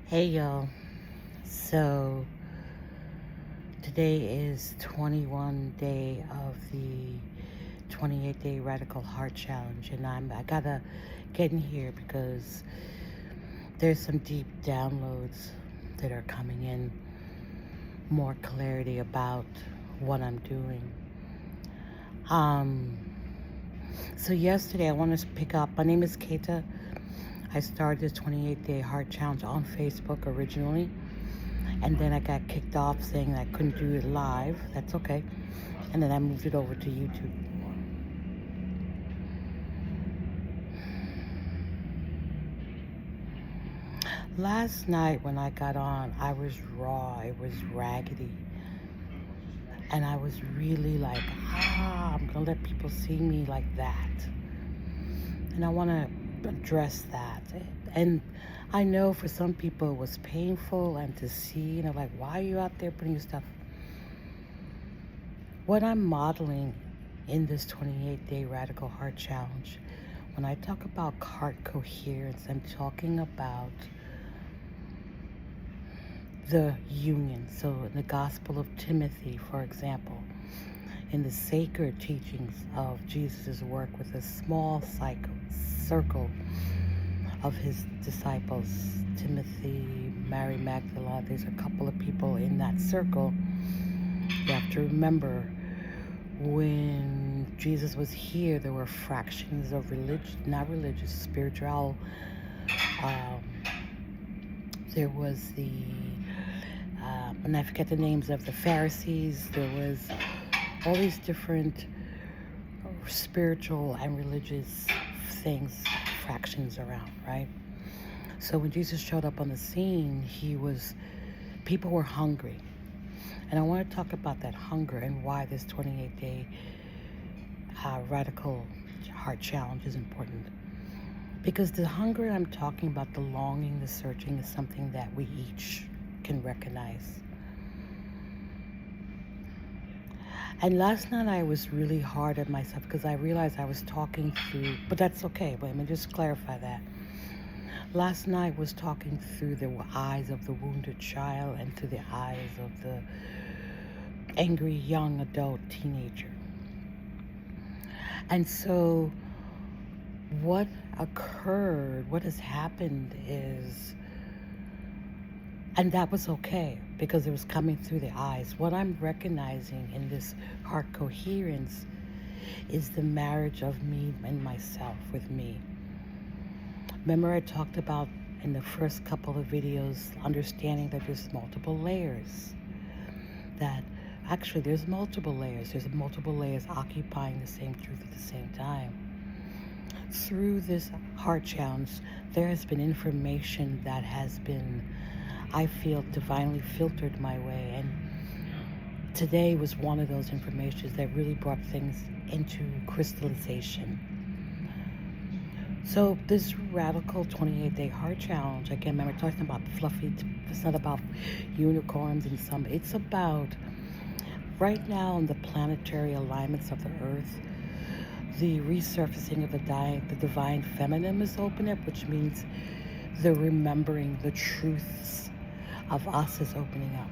Hey y'all. So today is 21 day of the 28-day Radical Heart Challenge, and I gotta get in here because there's some deep downloads that are coming in, more clarity about what I'm doing. So yesterday I want to pick up. My name is Keita. I started this 28-day heart challenge on Facebook originally. And then I got kicked off saying I couldn't do it live. That's okay. And then I moved it over to YouTube. Last night when I got on, I was raw. It was raggedy. And I was really like, I'm going to let people see me like that. And I want to address that. And I know for some people it was painful and to see, like, why are you out there putting your stuff? What I'm modeling in this 28-day Radical Heart Challenge, when I talk about heart coherence, I'm talking about the union. So in the Gospel of Timothy, for example, in the sacred teachings of Jesus' work with a small circle of his disciples, Timothy, Mary Magdalene, there's a couple of people in that circle. You have to remember, when Jesus was here, there were fractions of not religious, spiritual. There was and I forget the names of the Pharisees. There was all these different spiritual and religious things, fractions around, right? So when Jesus showed up on the scene, people were hungry. And I want to talk about that hunger and why this 28-day Radical Heart Challenge is important. Because the hunger I'm talking about, the longing, the searching, is something that we each can recognize. And last night I was really hard on myself because I realized I was talking through, but that's okay, but let me just clarify that. Last night was talking through the eyes of the wounded child and through the eyes of the angry young adult teenager. And so what occurred, what has happened is, and that was okay because it was coming through the eyes. What I'm recognizing in this heart coherence is the marriage of me and myself with me. Remember I talked about in the first couple of videos, understanding that there's multiple layers. That actually there's multiple layers. There's multiple layers occupying the same truth at the same time. Through this heart challenge, there has been information that has been, I feel, divinely filtered my way. And today was one of those informations that really brought things into crystallization. So this Radical 28-day heart challenge, again, remember talking about fluffy, it's not about unicorns and some, it's about right now in the planetary alignments of the earth, the resurfacing of the divine feminine is opening up, which means the remembering the truths of us is opening up.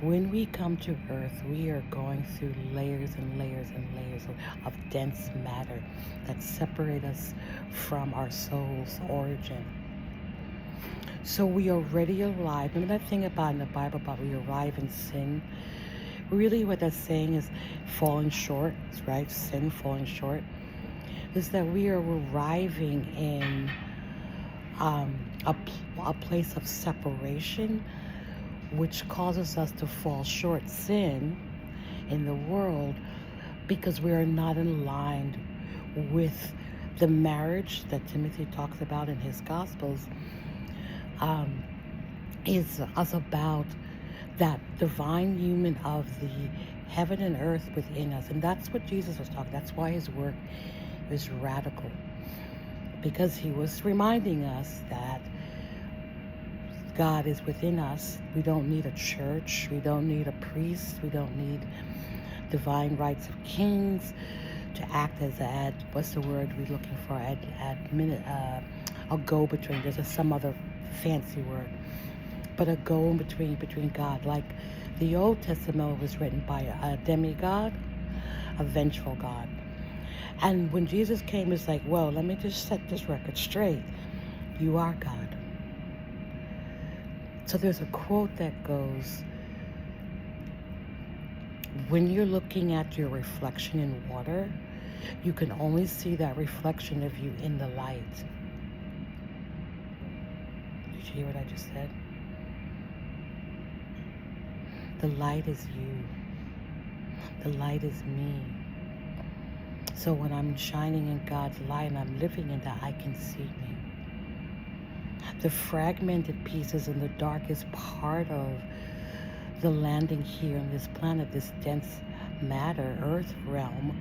When we come to earth, we are going through layers and layers and layers of dense matter that separate us from our soul's origin. So we already arrive. Remember that thing about in the Bible about we arrive in sin? Really what that's saying is falling short, right? Sin, falling short, is that we are arriving in a place of separation, which causes us to fall short, sin, in the world, because we are not aligned with the marriage that Timothy talks about in his Gospels, is us about that divine union of the heaven and earth within us. And that's what Jesus was talking. That's why his work is radical, because he was reminding us that God is within us. We don't need a church. We don't need a priest. We don't need divine rights of kings to act as what's the word we're looking for? A go-between. There's some other fancy word, but a go-in between God. Like the Old Testament was written by a demigod, a vengeful God. And when Jesus came, it's like, well, let me just set this record straight. You are God. So there's a quote that goes, when you're looking at your reflection in water, you can only see that reflection of you in the light. Did you hear what I just said? The light is you. The light is me. So when I'm shining in God's light and I'm living in that, I can see me. The fragmented pieces in the darkest part of the landing here on this planet, this dense matter, earth realm,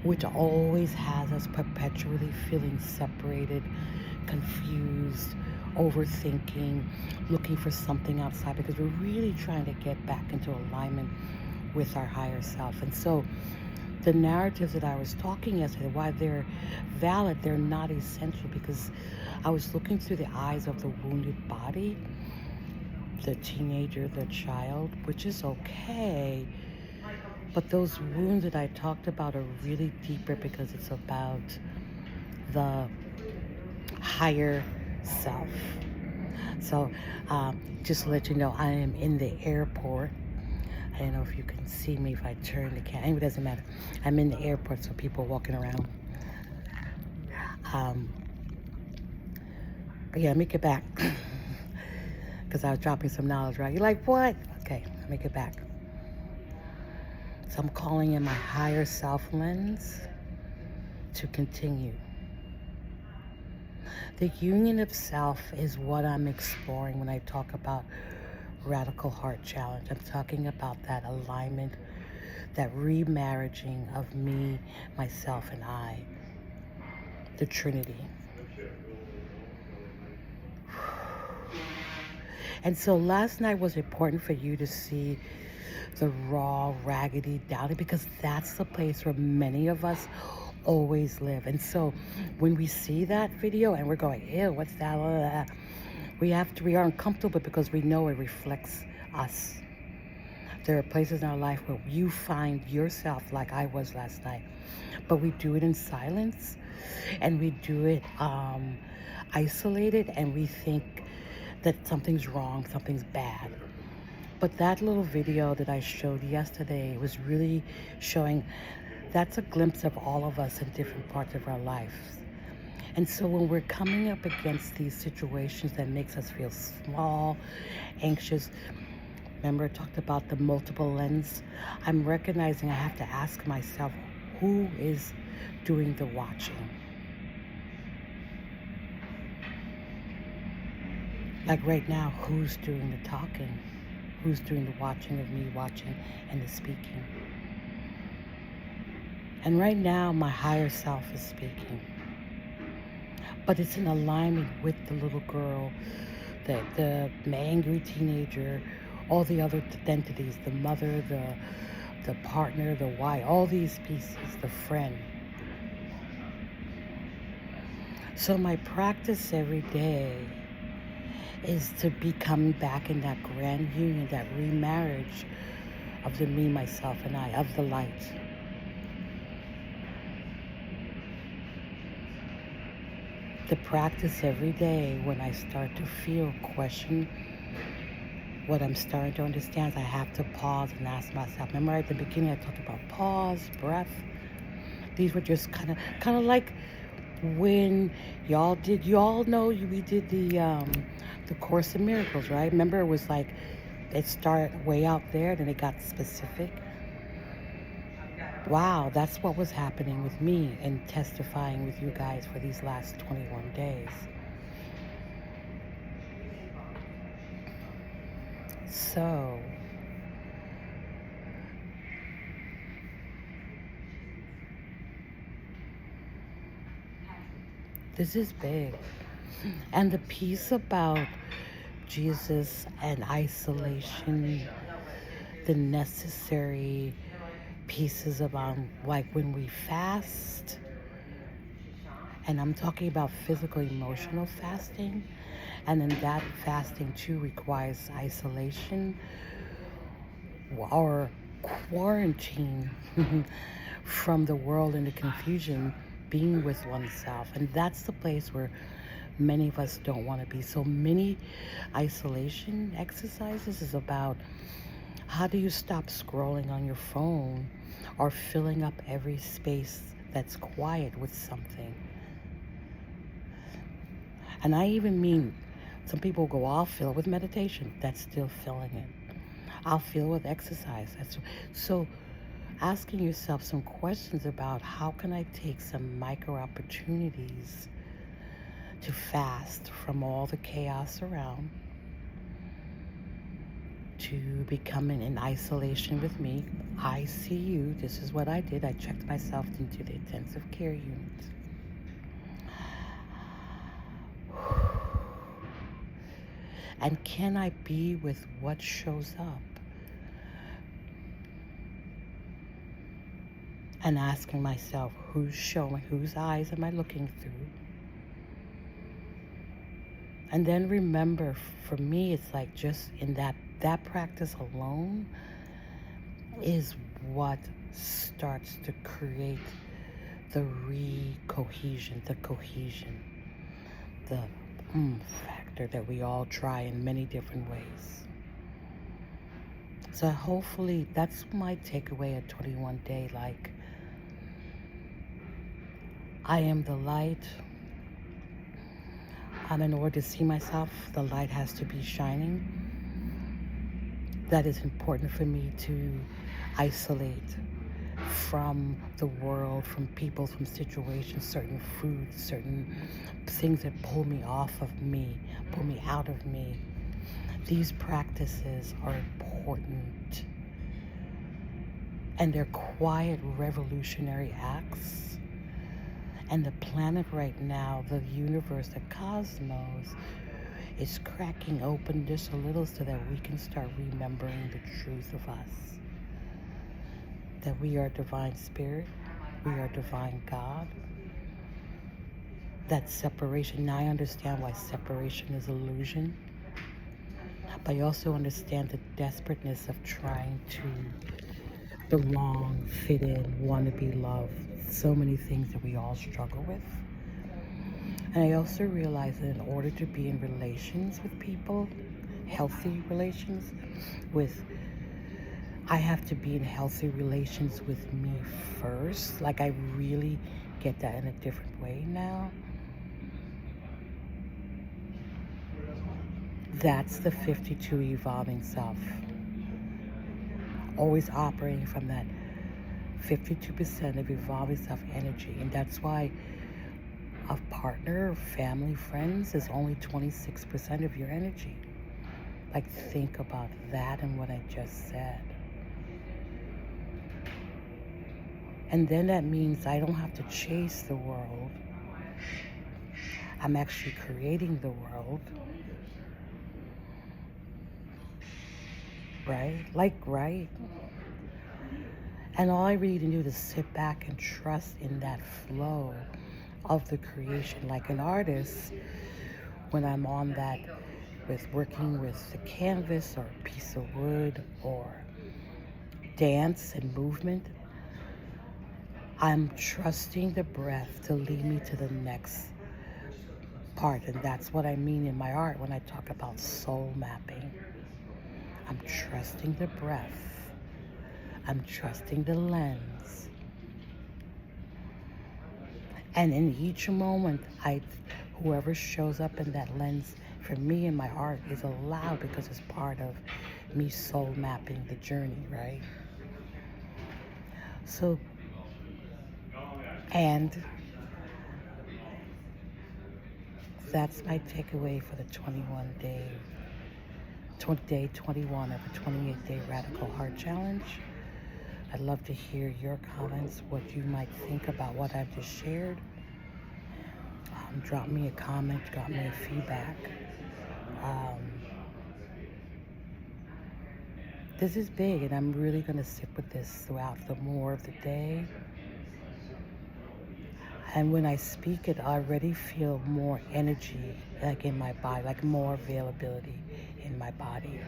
which always has us perpetually feeling separated, confused, overthinking, looking for something outside, because we're really trying to get back into alignment with our higher self. And so the narratives that I was talking yesterday, why they're valid, they're not essential, because I was looking through the eyes of the wounded body, the teenager, the child, which is okay. But those wounds that I talked about are really deeper, because it's about the higher self. So just to let you know, I am in the airport. I don't know if you can see me if I turn the camera. Anyway, it doesn't matter. I'm in the airport, so people are walking around. But yeah, let me get back. Because I was dropping some knowledge, right? You're like, what? Okay, let me get back. So I'm calling in my higher self lens to continue. The union of self is what I'm exploring when I talk about Radical Heart Challenge. I'm talking about that alignment, that remarriaging of me, myself, and I, the Trinity. And so last night was important for you to see the raw, raggedy, dowdy, because that's the place where many of us always live. And so when we see that video and we're going, ew, what's that? We are uncomfortable because we know it reflects us. There are places in our life where you find yourself like I was last night, but we do it in silence, and we do it isolated, and we think that something's wrong, something's bad. But that little video that I showed yesterday was really showing that's a glimpse of all of us in different parts of our lives. And so when we're coming up against these situations that makes us feel small, anxious, remember I talked about the multiple lens, I'm recognizing I have to ask myself, who is doing the watching? Like right now, who's doing the talking? Who's doing the watching of me watching and the speaking? And right now, my higher self is speaking. But it's in alignment with the little girl, the angry teenager, all the other entities, the mother, the partner, the wife, all these pieces, the friend. So my practice every day is to be coming back in that grand union, that remarriage of the me, myself, and I, of the light. The practice every day, when I start to feel, question what I'm starting to understand, I have to pause and ask myself. Remember at the beginning I talked about pause, breath. These were just kind of like when you all know we did the Course in Miracles, right? Remember it was like it started way out there, then it got specific. Wow, that's what was happening with me and testifying with you guys for these last 21 days. So, this is big. And the piece about Jesus and isolation, the necessary pieces about like when we fast, And I'm talking about physical, emotional fasting. And then that fasting too requires isolation or quarantine from the world and the confusion, being with oneself. And that's the place where many of us don't want to be. So many isolation exercises is about how do you stop scrolling on your phone or filling up every space that's quiet with something. And I even mean, some people go, I'll fill it with meditation. That's still filling it. I'll fill with exercise. So asking yourself some questions about how can I take some micro opportunities to fast from all the chaos around, to becoming in isolation with me. ICU, this is what I did. I checked myself into the intensive care unit. And can I be with what shows up? And asking myself, who's showing, whose eyes am I looking through? And then remember, for me, it's like just in that practice alone is what starts to create the cohesion, the factor that we all try in many different ways. So hopefully that's my takeaway at 21 Day. Like, I am the light. In order to see myself, the light has to be shining. That is important for me to isolate from the world, from people, from situations, certain foods, certain things that pull me off of me, pull me out of me. These practices are important. And they're quiet, revolutionary acts. And the planet right now, the universe, the cosmos, is cracking open just a little so that we can start remembering the truth of us. That we are divine spirit, we are divine God. That separation, now I understand why separation is illusion. But I also understand the desperateness of trying to belong, fit in, want to be loved. So many things that we all struggle with. And I also realize that in order to be in relations with people, healthy relations I have to be in healthy relations with me first. Like, I really get that in a different way now. That's the 52 evolving self. Always operating from that 52% of evolving self energy. And that's why a partner, family, friends is only 26% of your energy. Like, think about that and what I just said. And then that means I don't have to chase the world. I'm actually creating the world. Right? Right? And all I really do is sit back and trust in that flow of the creation. Like an artist, when I'm on that, with working with the canvas or a piece of wood or dance and movement, I'm trusting the breath to lead me to the next part. And that's what I mean in my art when I talk about soul mapping. I'm trusting the breath. I'm trusting the lens. And in each moment, whoever shows up in that lens for me in my art is allowed, because it's part of me soul mapping the journey, right? So, and that's my takeaway for the 21 of the 28-day Radical Heart Challenge. I'd love to hear your comments, what you might think about what I've just shared. Drop me a comment, drop me a feedback. This is big, and I'm really going to sit with this throughout the more of the day. And when I speak it, I already feel more energy, like in my body, like more availability in my body.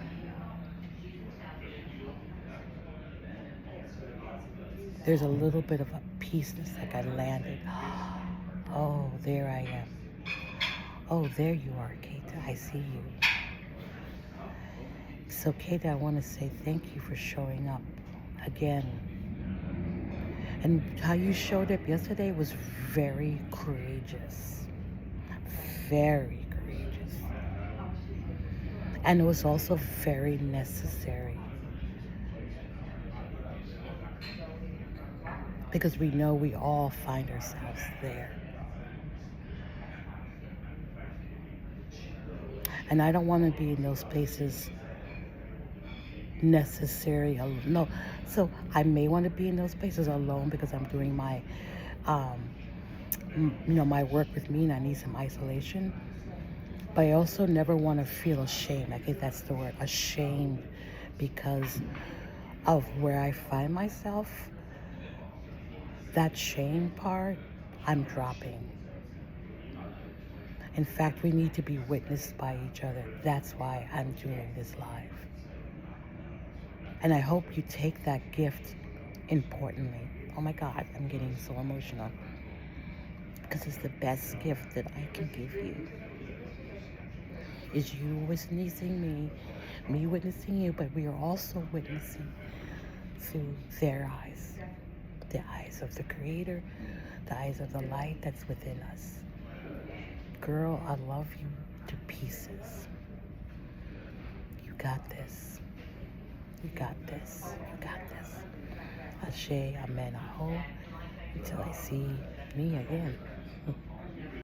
There's a little bit of a peaceness, like I landed. Oh, there I am. Oh, there you are, Keita. I see you. So, Keita, I want to say thank you for showing up again. And how you showed up yesterday was very courageous. Very courageous. And it was also very necessary. Because we know we all find ourselves there. And I don't want to be in those places necessary alone. No. So I may want to be in those places alone because I'm doing my, my work with me and I need some isolation. But I also never want to feel ashamed. I think that's the word, ashamed, because of where I find myself. That shame part, I'm dropping. In fact, we need to be witnessed by each other. That's why I'm doing this live. And I hope you take that gift importantly. Oh my God, I'm getting so emotional. Because it's the best gift that I can give you. Is you witnessing me witnessing you, but we are also witnessing through their eyes. The eyes of the Creator, the eyes of the light that's within us. Girl, I love you to pieces. You got this. You got this. You got this. Ashe, Amen, Aho. Until I see me again.